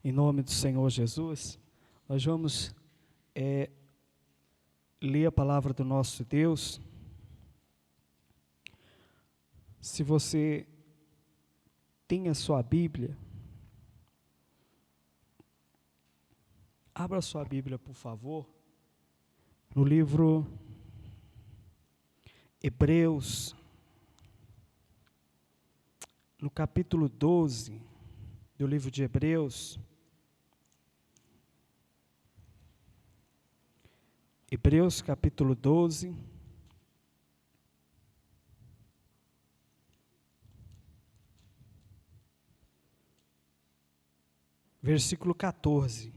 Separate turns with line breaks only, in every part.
Em nome do Senhor Jesus, nós vamos ler a palavra do nosso Deus. Se você tem a sua Bíblia, abra a sua Bíblia, por favor, no livro Hebreus, no capítulo 12 do livro de Hebreus. Hebreus capítulo 12, versículo 14.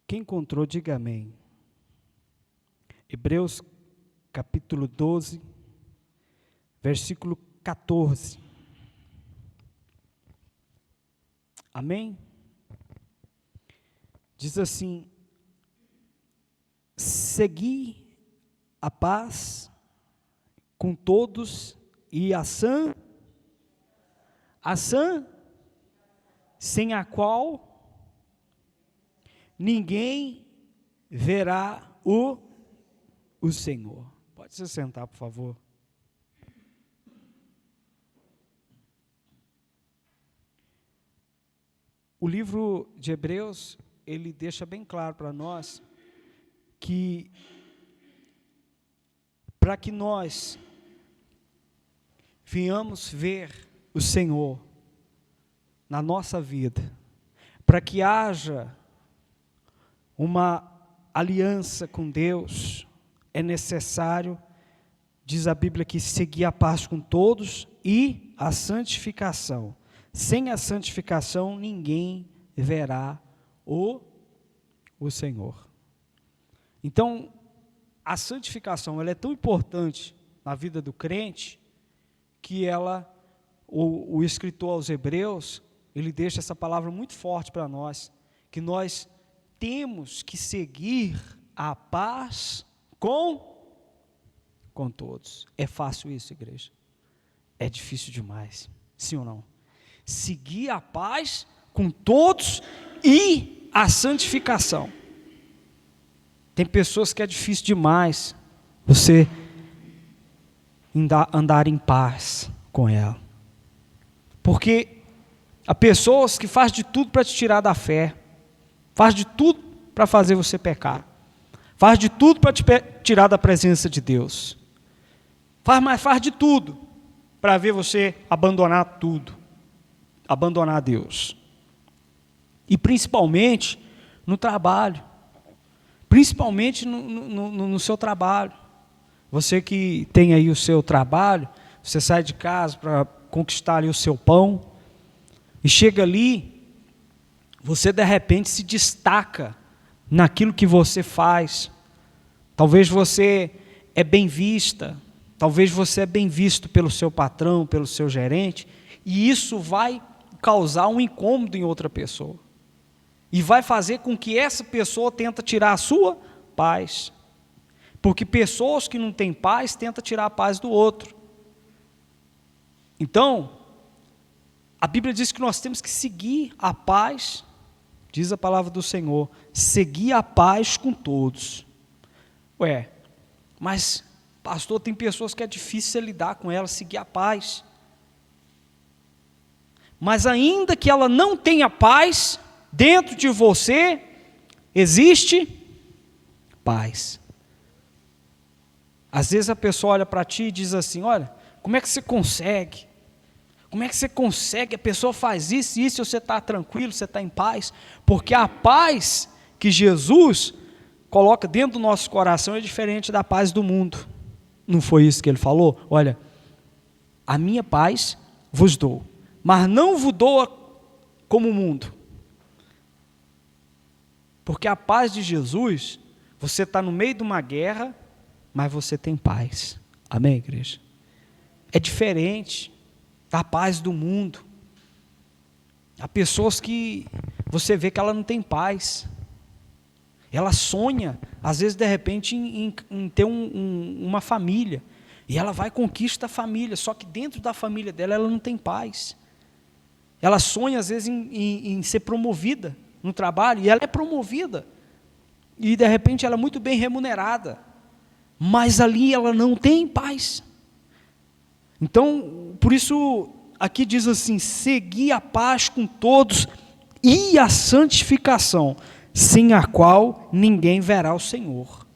Quem encontrou, diga amém. Hebreus capítulo 12, versículo 14. Amém? Diz assim: segui a paz com todos e a sã, sem a qual ninguém verá o Senhor. Pode se sentar, por favor. O livro de Hebreus, ele deixa bem claro para nós que, para que nós venhamos ver o Senhor na nossa vida, para que haja uma aliança com Deus, é necessário, diz a Bíblia, que seguir a paz com todos e a santificação. Sem a santificação, ninguém verá o Senhor. Então, a santificação, ela é tão importante na vida do crente, que o escritor aos Hebreus, ele deixa essa palavra muito forte para nós, que nós temos que seguir a paz com todos. É fácil isso, igreja? É difícil demais, sim ou não? Seguir a paz com todos e a santificação. Tem pessoas que é difícil demais você andar em paz com ela. Porque há pessoas que fazem de tudo para te tirar da fé, faz de tudo para fazer você pecar, faz de tudo para te tirar da presença de Deus, faz de tudo para ver você abandonar tudo, abandonar Deus. E principalmente no trabalho, principalmente no seu trabalho. Você que tem aí o seu trabalho, você sai de casa para conquistar ali o seu pão, e chega ali, você de repente se destaca naquilo que você faz. Talvez você é bem vista, talvez você é bem visto pelo seu patrão, pelo seu gerente, e isso vai causar um incômodo em outra pessoa. E vai fazer com que essa pessoa tenta tirar a sua paz. Porque pessoas que não têm paz tentam tirar a paz do outro. Então, a Bíblia diz que nós temos que seguir a paz, diz a palavra do Senhor, seguir a paz com todos. Mas pastor, tem pessoas que é difícil lidar com elas, seguir a paz. Mas ainda que ela não tenha paz, dentro de você existe paz. Às vezes a pessoa olha para ti e diz assim: olha, como é que você consegue? Como é que você consegue? A pessoa faz isso e isso, e você está tranquilo, você está em paz. Porque a paz que Jesus coloca dentro do nosso coração é diferente da paz do mundo. Não foi isso que ele falou? Olha, a minha paz vos dou, mas não vos dou como o mundo. Porque a paz de Jesus, você está no meio de uma guerra, mas você tem paz. Amém, igreja? É diferente da paz do mundo. Há pessoas que você vê que ela não tem paz. Ela sonha, às vezes, de repente, em ter uma família. E ela vai e conquista a família, só que dentro da família dela, ela não tem paz. Ela sonha, às vezes, em ser promovida no trabalho, e ela é promovida. E, de repente, ela é muito bem remunerada. Mas ali ela não tem paz. Então, por isso, aqui diz assim: segui a paz com todos e a santificação, sem a qual ninguém verá o Senhor.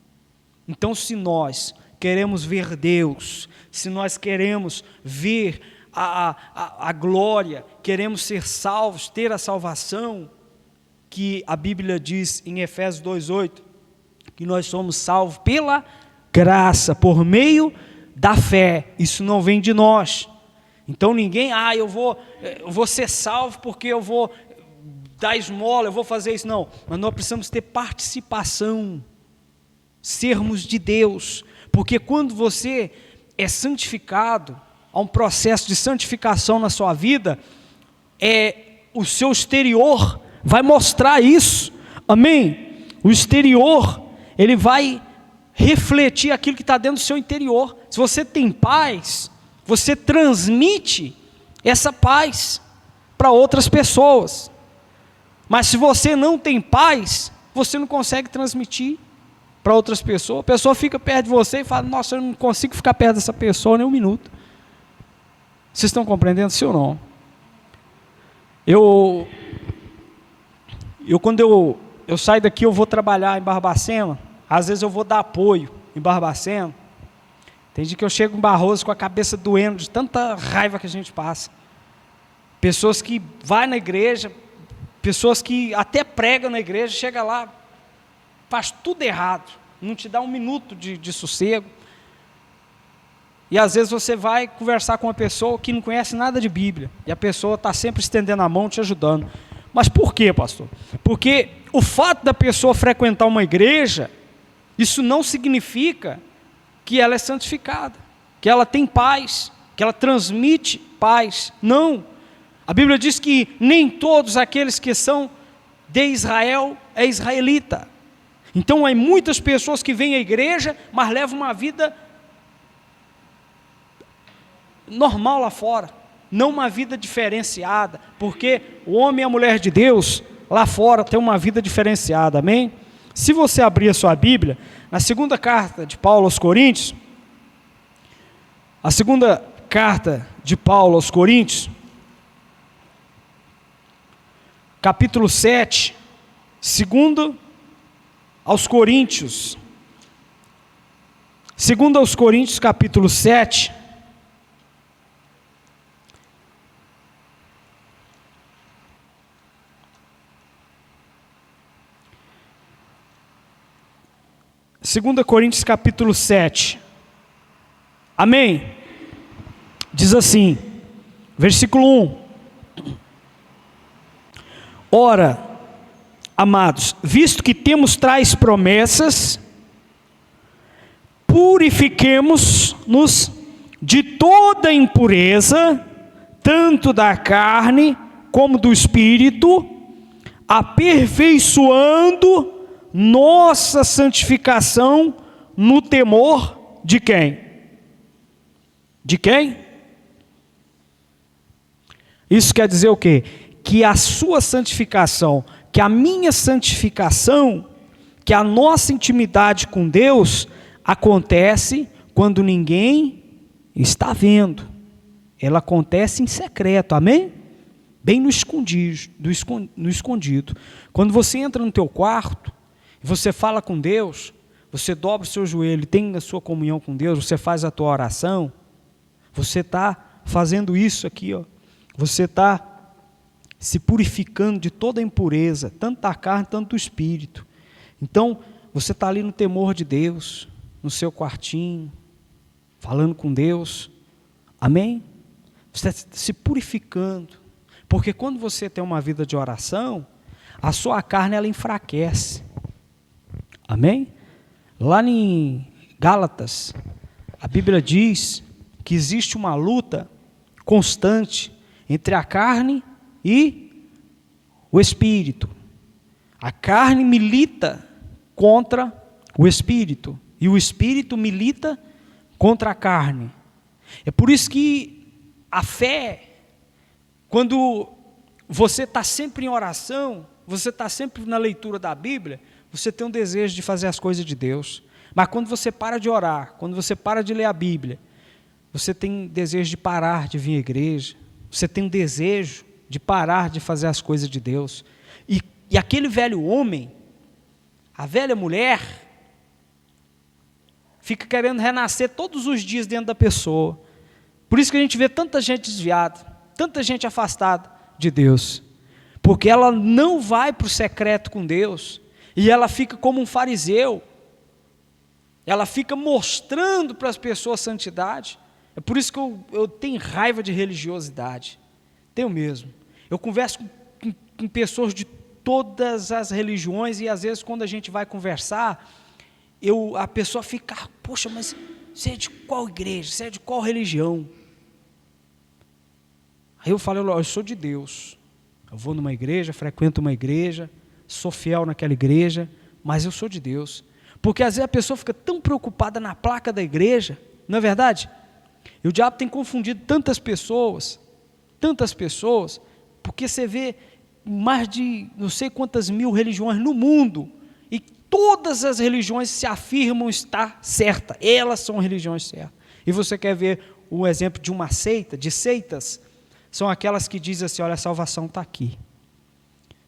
Então, se nós queremos ver Deus, se nós queremos ver a glória, queremos ser salvos, ter a salvação, que a Bíblia diz em Efésios 2:8, que nós somos salvos pela graça, por meio da fé. Isso não vem de nós. Então ninguém, eu vou ser salvo porque eu vou dar esmola, eu vou fazer isso. Não, mas nós precisamos ter participação, sermos de Deus, porque quando você é santificado, há um processo de santificação na sua vida, o seu exterior vai mostrar isso, amém? O exterior, ele vai refletir aquilo que está dentro do seu interior. Se você tem paz, você transmite essa paz para outras pessoas. Mas se você não tem paz, você não consegue transmitir para outras pessoas. A pessoa fica perto de você e fala: nossa, eu não consigo ficar perto dessa pessoa nem um minuto. Vocês estão compreendendo, sim ou não? Quando eu saio daqui, eu vou trabalhar em Barbacena. Às vezes eu vou dar apoio em Barbacena. Tem dia que eu chego em Barroso com a cabeça doendo de tanta raiva que a gente passa. Pessoas que vão na igreja, pessoas que até pregam na igreja, chega lá, faz tudo errado, não te dá um minuto de sossego. E às vezes você vai conversar com uma pessoa que não conhece nada de Bíblia, e a pessoa está sempre estendendo a mão, te ajudando. Mas por quê, pastor? Porque o fato da pessoa frequentar uma igreja, isso não significa que ela é santificada, que ela tem paz, que ela transmite paz. Não. A Bíblia diz que nem todos aqueles que são de Israel é israelita. Então há muitas pessoas que vêm à igreja, mas levam uma vida normal lá fora, não uma vida diferenciada, porque o homem e a mulher de Deus lá fora tem uma vida diferenciada, amém? Se você abrir a sua Bíblia, na segunda carta de Paulo aos Coríntios, a segunda carta de Paulo aos Coríntios, capítulo 7, segundo aos Coríntios, capítulo 7, Segunda Coríntios capítulo 7, amém? Diz assim, versículo 1, ora, amados, visto que temos tais promessas, purifiquemo-nos de toda impureza, tanto da carne como do espírito, aperfeiçoando nossa santificação no temor de quem? De quem? Isso quer dizer o quê? Que a sua santificação, que a minha santificação, que a nossa intimidade com Deus acontece quando ninguém está vendo. Ela acontece em secreto, amém? Bem no escondido. Quando você entra no teu quarto, você fala com Deus, você dobra o seu joelho, tem a sua comunhão com Deus, você faz a tua oração, você está fazendo isso aqui, ó. Você está se purificando de toda a impureza, tanto da carne, tanto do espírito. Então, você está ali no temor de Deus, no seu quartinho, falando com Deus, amém? Você está se purificando, porque quando você tem uma vida de oração, a sua carne ela enfraquece, amém? Lá em Gálatas, a Bíblia diz que existe uma luta constante entre a carne e o espírito. A carne milita contra o espírito, e o espírito milita contra a carne. É por isso que a fé, quando você está sempre em oração, você está sempre na leitura da Bíblia, você tem um desejo de fazer as coisas de Deus. Mas quando você para de orar, quando você para de ler a Bíblia, você tem desejo de parar de vir à igreja, você tem um desejo de parar de fazer as coisas de Deus. E aquele velho homem, a velha mulher, fica querendo renascer todos os dias dentro da pessoa. Por isso que a gente vê tanta gente desviada, tanta gente afastada de Deus, porque ela não vai para o secreto com Deus, e ela fica como um fariseu, ela fica mostrando para as pessoas santidade. É por isso que eu tenho raiva de religiosidade, tenho mesmo. Eu converso com pessoas de todas as religiões, e às vezes quando a gente vai conversar, a pessoa fica, poxa, mas você é de qual igreja, você é de qual religião? Aí eu falo, eu sou de Deus, eu vou numa igreja, frequento uma igreja, sou fiel naquela igreja, mas eu sou de Deus. Porque às vezes a pessoa fica tão preocupada na placa da igreja, não é verdade? E o diabo tem confundido tantas pessoas, porque você vê mais de não sei quantas mil religiões no mundo, e todas as religiões se afirmam estar certas, elas são religiões certas. E você quer ver um exemplo de uma seita, de seitas? São aquelas que dizem assim, olha, a salvação está aqui.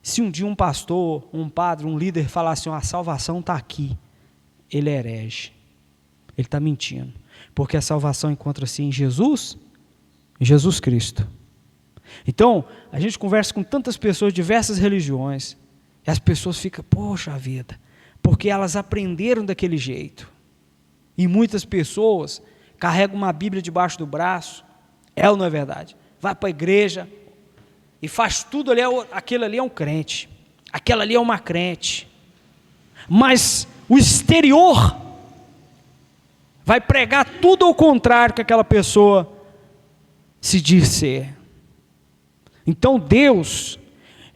Se um dia um pastor, um padre, um líder falar assim, a salvação está aqui, ele é herege, ele está mentindo, porque a salvação encontra-se em Jesus Cristo. Então, a gente conversa com tantas pessoas de diversas religiões, e as pessoas ficam, poxa vida, porque elas aprenderam daquele jeito. E muitas pessoas carregam uma Bíblia debaixo do braço, é ou não é verdade? Vai para a igreja e faz tudo ali, aquele ali é um crente, aquela ali é uma crente, mas o exterior vai pregar tudo ao contrário que aquela pessoa se diz ser. Então Deus,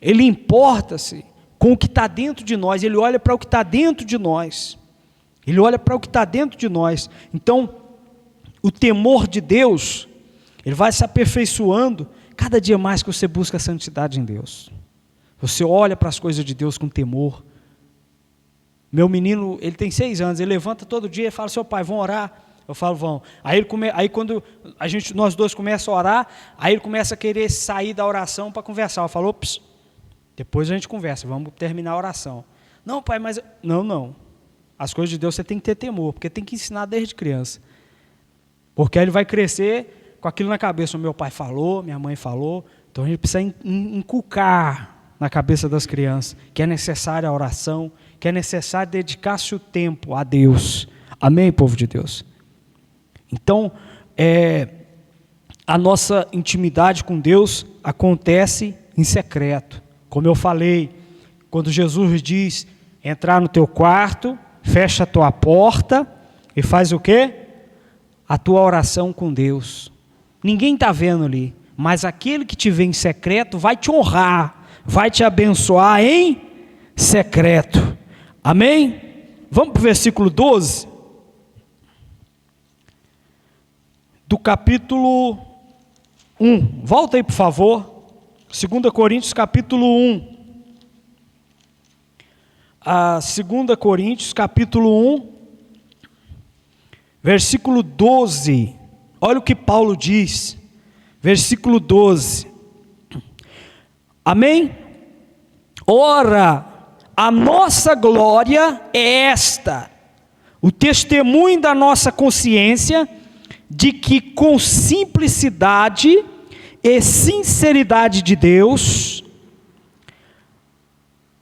Ele importa-se com o que está dentro de nós, Ele olha para o que está dentro de nós, Ele olha para o que está dentro de nós. Então, o temor de Deus, ele vai se aperfeiçoando cada dia mais que você busca a santidade em Deus. Você olha para as coisas de Deus com temor. Meu menino, ele tem 6 anos, ele levanta todo dia e fala, seu pai, vão orar? Eu falo, vão. Aí quando nós dois começamos a orar, aí ele começa a querer sair da oração para conversar. Eu falo, ops, depois a gente conversa, vamos terminar a oração. Não, pai, mas... Não. As coisas de Deus você tem que ter temor, porque tem que ensinar desde criança. Porque aí ele vai crescer com aquilo na cabeça. O meu pai falou, minha mãe falou. Então a gente precisa inculcar na cabeça das crianças que é necessária a oração, que é necessário dedicar-se o tempo a Deus. Amém, povo de Deus? Então, a nossa intimidade com Deus acontece em secreto. Como eu falei, quando Jesus diz, entrar no teu quarto, fecha a tua porta e faz o quê? A tua oração com Deus. Ninguém está vendo ali, mas aquele que te vê em secreto vai te honrar, vai te abençoar em secreto. Amém? Vamos para o versículo 12, do capítulo 1. Volta aí, por favor. 2 Coríntios, capítulo 1. 2 Coríntios, capítulo 1, versículo 12. Olha o que Paulo diz. Versículo 12. Amém? Ora, a nossa glória é esta, o testemunho da nossa consciência, de que com simplicidade e sinceridade de Deus,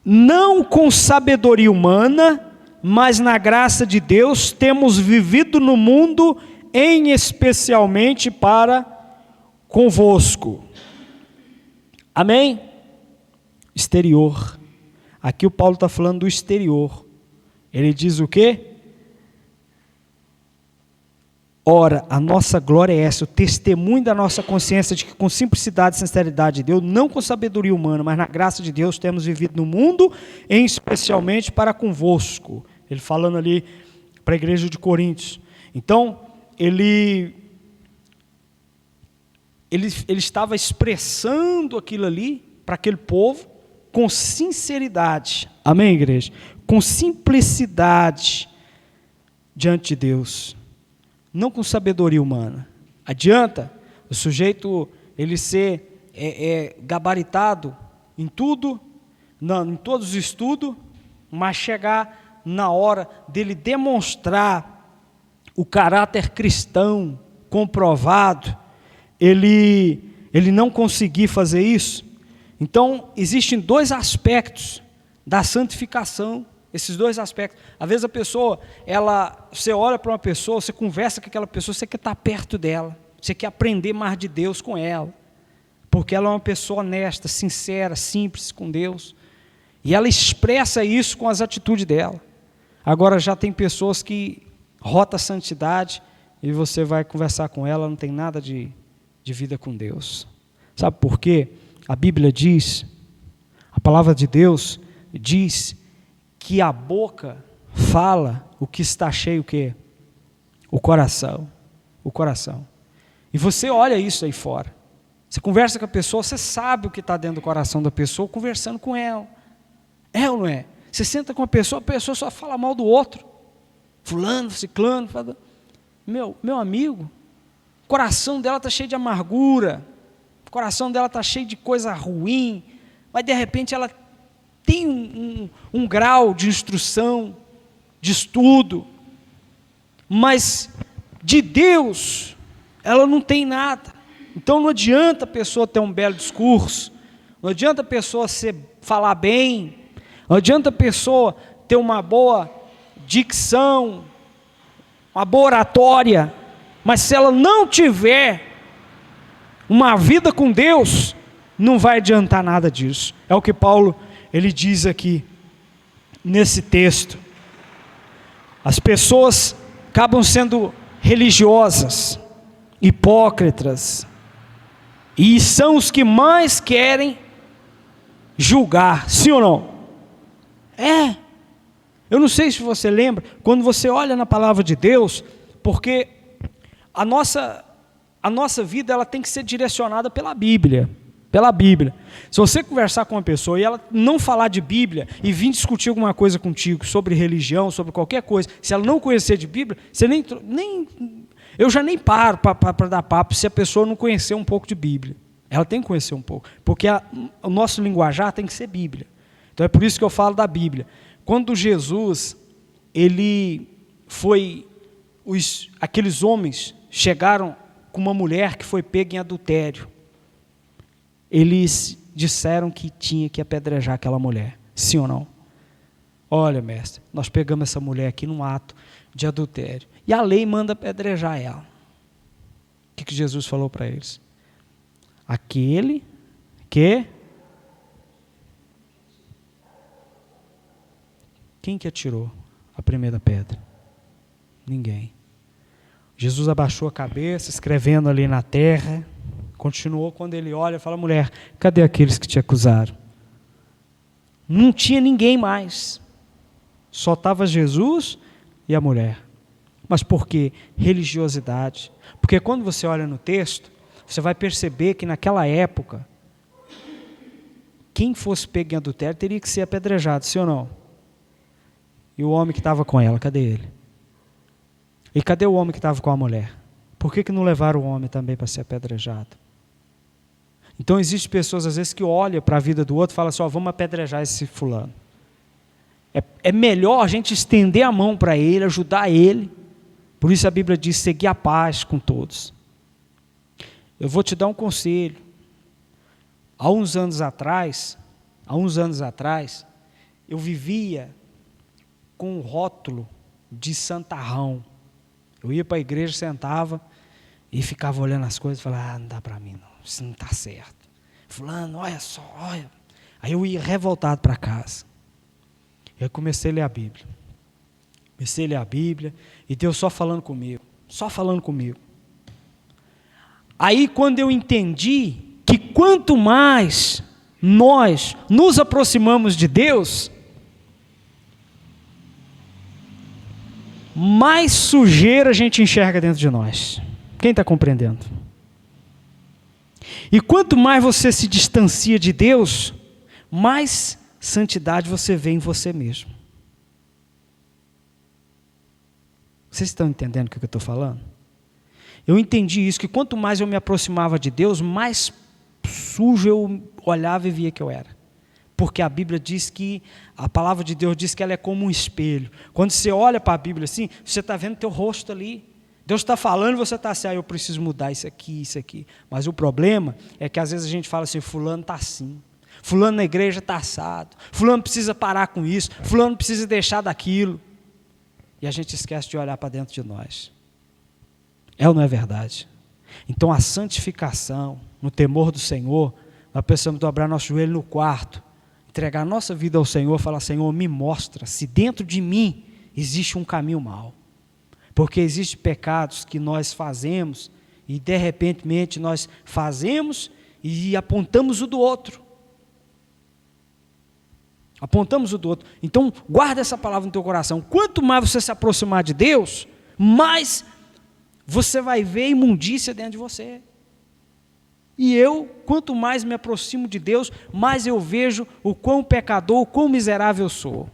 não com sabedoria humana, mas na graça de Deus, temos vivido no mundo, em especialmente para convosco. Amém? Exterior. Aqui o Paulo está falando do exterior. Ele diz o quê? Ora, a nossa glória é essa, o testemunho da nossa consciência de que com simplicidade e sinceridade de Deus, não com sabedoria humana, mas na graça de Deus, temos vivido no mundo, em especialmente para convosco. Ele falando ali para a igreja de Coríntios. Então, ele estava expressando aquilo ali para aquele povo com sinceridade. Amém, igreja? Com simplicidade diante de Deus. Não com sabedoria humana. Adianta o sujeito ele ser gabaritado em tudo, em todos os estudos, mas chegar na hora dele demonstrar o caráter cristão comprovado, ele não conseguir fazer isso. Então, existem dois aspectos da santificação. Esses dois aspectos. Às vezes a pessoa, você olha para uma pessoa, você conversa com aquela pessoa, você quer estar perto dela, você quer aprender mais de Deus com ela, porque ela é uma pessoa honesta, sincera, simples com Deus, e ela expressa isso com as atitudes dela. Agora já tem pessoas que rota a santidade, e você vai conversar com ela, não tem nada de vida com Deus. Sabe por quê? A Bíblia diz, a palavra de Deus diz que a boca fala o que está cheio, o quê? O coração. O coração. E você olha isso aí fora. Você conversa com a pessoa, você sabe o que está dentro do coração da pessoa, conversando com ela. É ou não é? Você senta com a pessoa só fala mal do outro. Fulano, ciclano. Fala... Meu amigo, o coração dela está cheio de amargura. O coração dela está cheio de coisa ruim. Mas de repente ela tem um grau de instrução, de estudo, mas de Deus ela não tem nada. Então não adianta a pessoa ter um belo discurso, não adianta a pessoa falar bem, não adianta a pessoa ter uma boa dicção, uma boa oratória, mas se ela não tiver uma vida com Deus, não vai adiantar nada disso. É o que Paulo ele diz aqui, nesse texto. As pessoas acabam sendo religiosas, hipócritas, e são os que mais querem julgar, sim ou não? Eu não sei se você lembra, quando você olha na palavra de Deus, porque a nossa vida ela tem que ser direcionada pela Bíblia. Pela Bíblia. Se você conversar com uma pessoa e ela não falar de Bíblia e vir discutir alguma coisa contigo sobre religião, sobre qualquer coisa, se ela não conhecer de Bíblia, você eu já nem paro para dar papo se a pessoa não conhecer um pouco de Bíblia. Ela tem que conhecer um pouco, porque o nosso linguajar tem que ser Bíblia. Então é por isso que eu falo da Bíblia. Quando Jesus, aqueles homens chegaram com uma mulher que foi pega em adultério, eles disseram que tinha que apedrejar aquela mulher, sim ou não? Olha, mestre, nós pegamos essa mulher aqui num ato de adultério, e a lei manda apedrejar ela. O que Jesus falou para eles? Aquele que... Quem que atirou a primeira pedra? Ninguém. Jesus abaixou a cabeça, escrevendo ali na terra. Continuou, quando ele olha e fala: mulher, cadê aqueles que te acusaram? Não tinha ninguém mais. Só estava Jesus e a mulher. Mas por quê? Religiosidade. Porque quando você olha no texto, você vai perceber que naquela época, quem fosse pego em adultério teria que ser apedrejado, sim ou não? E o homem que estava com ela, cadê ele? E cadê o homem que estava com a mulher? Por que não levaram o homem também para ser apedrejado? Então existem pessoas às vezes que olham para a vida do outro e falam assim: vamos apedrejar esse fulano. É melhor a gente estender a mão para ele, ajudar ele. Por isso a Bíblia diz: seguir a paz com todos. Eu vou te dar um conselho. Há uns anos atrás, eu vivia com um rótulo de santarrão. Eu ia para a igreja, sentava e ficava olhando as coisas e falava: não dá para mim não, isso não está certo. Fulano, olha só, olha. Aí eu ia revoltado para casa. Eu comecei a ler a Bíblia. E Deus só falando comigo. só falando comigo. Aí quando eu entendi que quanto mais nós nos aproximamos de Deus, mais sujeira a gente enxerga dentro de nós. Quem está compreendendo? E quanto mais você se distancia de Deus, mais santidade você vê em você mesmo. Vocês estão entendendo o que eu estou falando? Eu entendi isso, que quanto mais eu me aproximava de Deus, mais sujo eu olhava e via que eu era. Porque a Bíblia diz que, a palavra de Deus diz que ela é como um espelho. Quando você olha para a Bíblia assim, você está vendo teu rosto ali. Deus está falando e você está assim, eu preciso mudar isso aqui, isso aqui. Mas o problema é que às vezes a gente fala assim, fulano está assim. Fulano na igreja está assado. Fulano precisa parar com isso. Fulano precisa deixar daquilo. E a gente esquece de olhar para dentro de nós. É ou não é verdade? Então a santificação, no temor do Senhor, nós precisamos dobrar nosso joelho no quarto, entregar nossa vida ao Senhor, falar, Senhor, me mostra se dentro de mim existe um caminho mau. Porque existem pecados que nós fazemos e de repente nós fazemos e apontamos o do outro. Apontamos o do outro. Então guarda essa palavra no teu coração. Quanto mais você se aproximar de Deus, mais você vai ver imundícia dentro de você. E eu, quanto mais me aproximo de Deus, mais eu vejo o quão pecador, o quão miserável eu sou.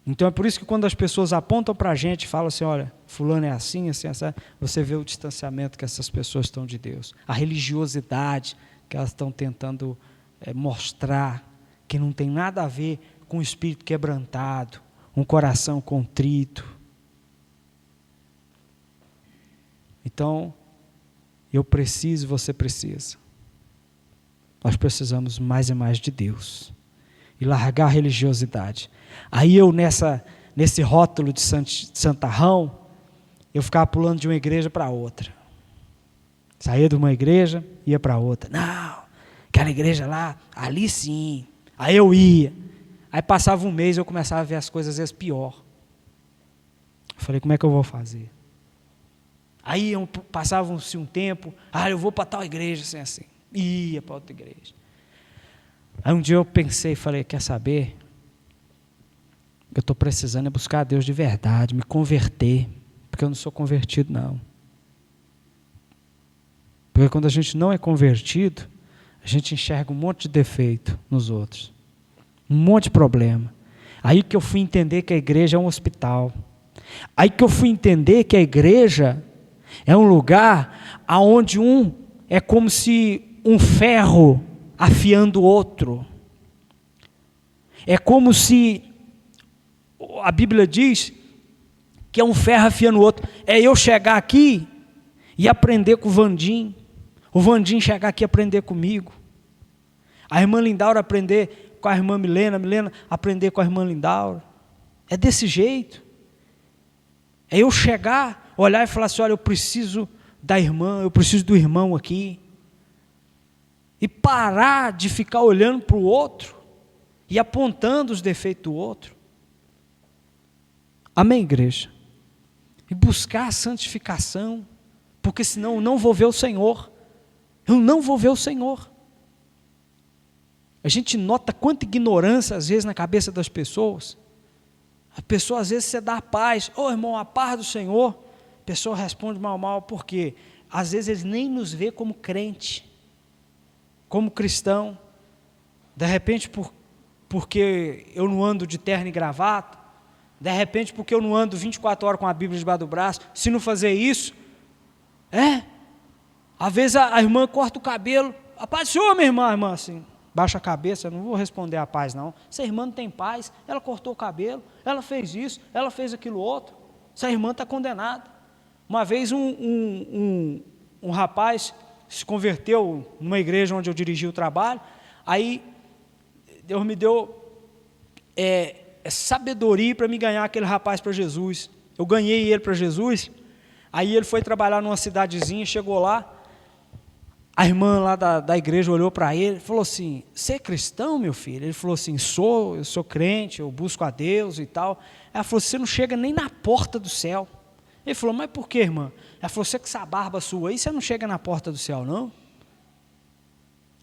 Então é por isso que quando as pessoas apontam para a gente e falam assim, olha, fulano é assim, assim, assim, você vê o distanciamento que essas pessoas estão de Deus. A religiosidade que elas estão tentando mostrar, que não tem nada a ver com o espírito quebrantado, um coração contrito. Então, eu preciso, você precisa. Nós precisamos mais e mais de Deus. E largar a religiosidade. Aí eu, nesse rótulo de santarrão, eu ficava pulando de uma igreja para outra. Saía de uma igreja, ia para outra. Não, aquela igreja lá, ali sim. Aí eu ia. Aí passava um mês, eu começava a ver as coisas às vezes pior. Eu falei, como é que eu vou fazer? Aí passava-se um tempo, eu vou para tal igreja, assim, assim. Ia para outra igreja. Aí um dia eu pensei, falei, quer saber? Eu estou precisando é buscar a Deus de verdade, me converter, porque eu não sou convertido não. Porque quando a gente não é convertido, a gente enxerga um monte de defeito nos outros, um monte de problema. Aí que eu fui entender que a igreja é um hospital. Aí que eu fui entender que a igreja é um lugar onde é como se um ferro afiando o outro. É como se, a Bíblia diz, que é um ferro afiando o outro. É eu chegar aqui e aprender com o Vandim chegar aqui e aprender comigo. A irmã Lindaura aprender com a irmã Milena, Milena aprender com a irmã Lindaura. É desse jeito. É eu chegar, olhar e falar assim, olha, eu preciso da irmã, eu preciso do irmão aqui. E parar de ficar olhando para o outro e apontando os defeitos do outro. Amém, igreja? E buscar a santificação, porque senão eu não vou ver o Senhor. Eu não vou ver o Senhor. A gente nota quanta ignorância às vezes na cabeça das pessoas. A pessoa às vezes você dá a paz, irmão, a paz do Senhor. A pessoa responde mal, por quê? Às vezes eles nem nos vê como crente, como cristão. De repente porque eu não ando de terno e gravata, de repente porque eu não ando 24 horas com a Bíblia debaixo do braço, se não fazer isso, às vezes a irmã corta o cabelo, a paz do Senhor, minha irmã assim, baixa a cabeça, eu não vou responder a paz não, essa irmã não tem paz, ela cortou o cabelo, ela fez isso, ela fez aquilo outro, essa irmã está condenada. Uma vez um rapaz se converteu numa igreja onde eu dirigi o trabalho, aí Deus me deu sabedoria para me ganhar aquele rapaz para Jesus. Eu ganhei ele para Jesus, aí ele foi trabalhar numa cidadezinha, chegou lá, a irmã lá da igreja olhou para ele e falou assim, você é cristão, meu filho? Ele falou assim, eu sou crente, eu busco a Deus e tal. Ela falou, você não chega nem na porta do céu. Ele falou, mas por que, irmã? Ela falou, você com essa barba sua aí, você não chega na porta do céu, não?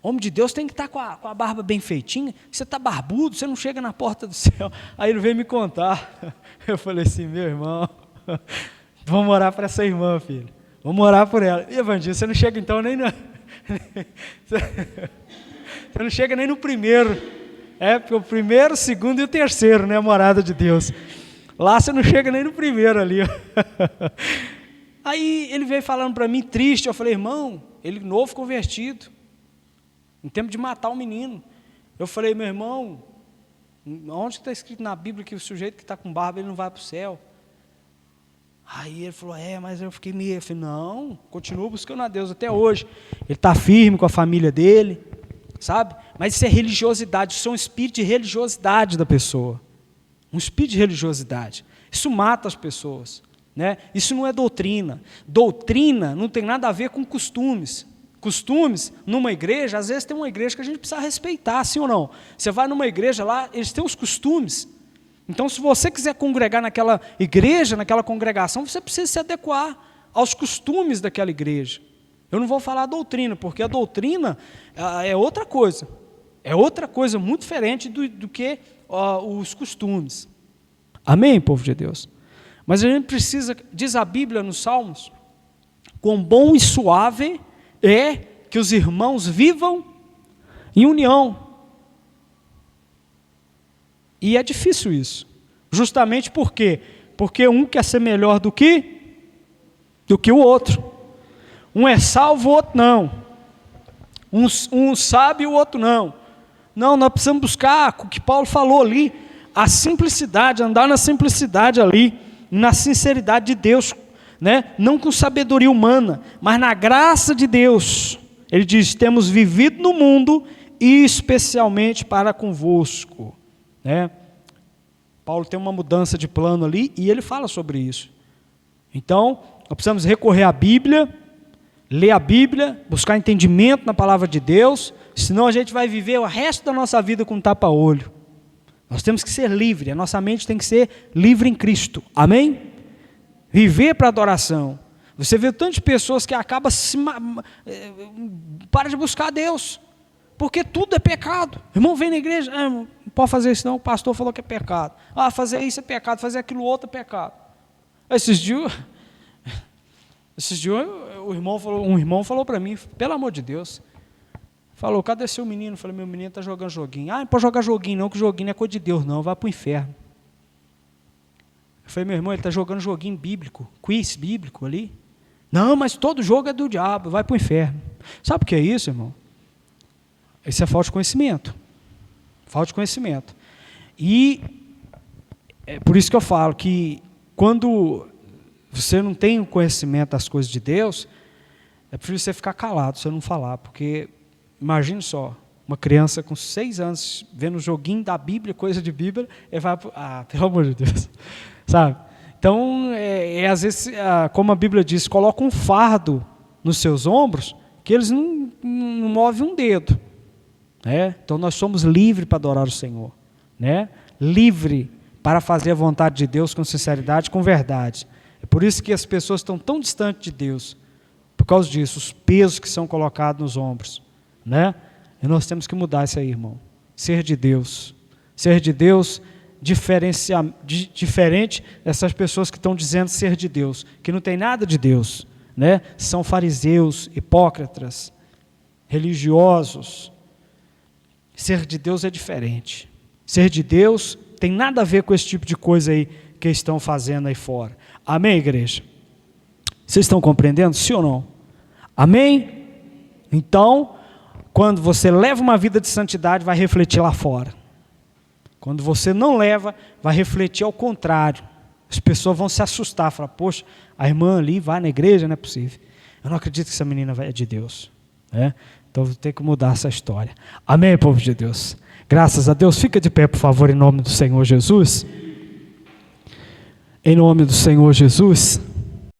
Homem de Deus tem que estar com a barba bem feitinha. Você está barbudo, você não chega na porta do céu. Aí ele veio me contar. Eu falei assim, meu irmão, vamos orar para essa irmã, filho. Vamos orar por ela. E Evangelho, você não chega então nem no... Você não chega nem no primeiro. Porque o primeiro, o segundo e o terceiro, né, a morada de Deus. Lá você não chega nem no primeiro ali. Aí ele veio falando para mim, triste. Eu falei, irmão, ele novo convertido. Em tempo de matar o menino. Eu falei, meu irmão, onde está escrito na Bíblia que o sujeito que está com barba, ele não vai para o céu? Aí ele falou, mas eu fiquei meio... Eu falei, não, continua buscando a Deus até hoje. Ele está firme com a família dele, sabe? Mas isso é religiosidade, isso é um espírito de religiosidade da pessoa. Um espírito de religiosidade. Isso mata as pessoas, né? Isso não é doutrina. Doutrina não tem nada a ver com costumes. Costumes, numa igreja, às vezes tem uma igreja que a gente precisa respeitar, sim ou não? Você vai numa igreja lá, eles têm os costumes. Então, se você quiser congregar naquela igreja, naquela congregação, você precisa se adequar aos costumes daquela igreja. Eu não vou falar a doutrina, porque a doutrina é outra coisa. É outra coisa muito diferente do que os costumes. Amém, povo de Deus? Mas a gente precisa, diz a Bíblia nos Salmos, quão bom e suave é que os irmãos vivam em união. E é difícil isso. Justamente por quê? Porque um quer ser melhor do que o outro. Um é salvo, o outro não. Um sabe, o outro não. Não, nós precisamos buscar o que Paulo falou ali, a simplicidade, andar na simplicidade ali, na sinceridade de Deus, né? Não com sabedoria humana, mas na graça de Deus. Ele diz, temos vivido no mundo, e especialmente para convosco, né? Paulo tem uma mudança de plano ali, e ele fala sobre isso. Então, nós precisamos recorrer à Bíblia, ler a Bíblia, buscar entendimento na palavra de Deus, senão a gente vai viver o resto da nossa vida com tapa-olho. Nós temos que ser livre, a nossa mente tem que ser livre em Cristo, amém? Viver para adoração. Você vê tantas pessoas que acabam para de buscar a Deus, porque tudo é pecado. Irmão, vem na igreja, não pode fazer isso não, o pastor falou que é pecado. Fazer isso é pecado, fazer aquilo outro é pecado. Esses dias um irmão falou para mim, pelo amor de Deus, falou, cadê seu menino? Eu falei, meu menino está jogando joguinho. Não pode jogar joguinho não, que joguinho não é coisa de Deus não, vai para o inferno. Eu falei, meu irmão, ele está jogando joguinho bíblico, quiz bíblico ali. Não, mas todo jogo é do diabo, vai para o inferno. Sabe o que é isso, irmão? Isso é falta de conhecimento. Falta de conhecimento. E é por isso que eu falo que quando você não tem o conhecimento das coisas de Deus, é preciso você ficar calado, você não falar, porque imagine só, uma criança com 6 anos vendo o joguinho da Bíblia, coisa de Bíblia, e vai, pelo amor de Deus, sabe? Então, às vezes, como a Bíblia diz, coloca um fardo nos seus ombros, que eles não movem um dedo, né? Então, nós somos livres para adorar o Senhor, né? Livre para fazer a vontade de Deus com sinceridade, com verdade. É por isso que as pessoas estão tão distantes de Deus, por causa disso, os pesos que são colocados nos ombros, né? E nós temos que mudar isso aí, irmão. Ser de Deus diferente dessas pessoas que estão dizendo ser de Deus, que não tem nada de Deus, né? São fariseus, hipócritas, religiosos. Ser de Deus é diferente. Ser de Deus tem nada a ver com esse tipo de coisa aí que estão fazendo aí fora. Amém, igreja? Vocês estão compreendendo? Sim ou não? Amém? Então, quando você leva uma vida de santidade, vai refletir lá fora. Quando você não leva, vai refletir ao contrário. As pessoas vão se assustar, falar, poxa, a irmã ali vai na igreja, não é possível. Eu não acredito que essa menina é de Deus, né? Então vou ter que mudar essa história. Amém, povo de Deus? Graças a Deus. Fica de pé, por favor, em nome do Senhor Jesus. Em nome do Senhor Jesus.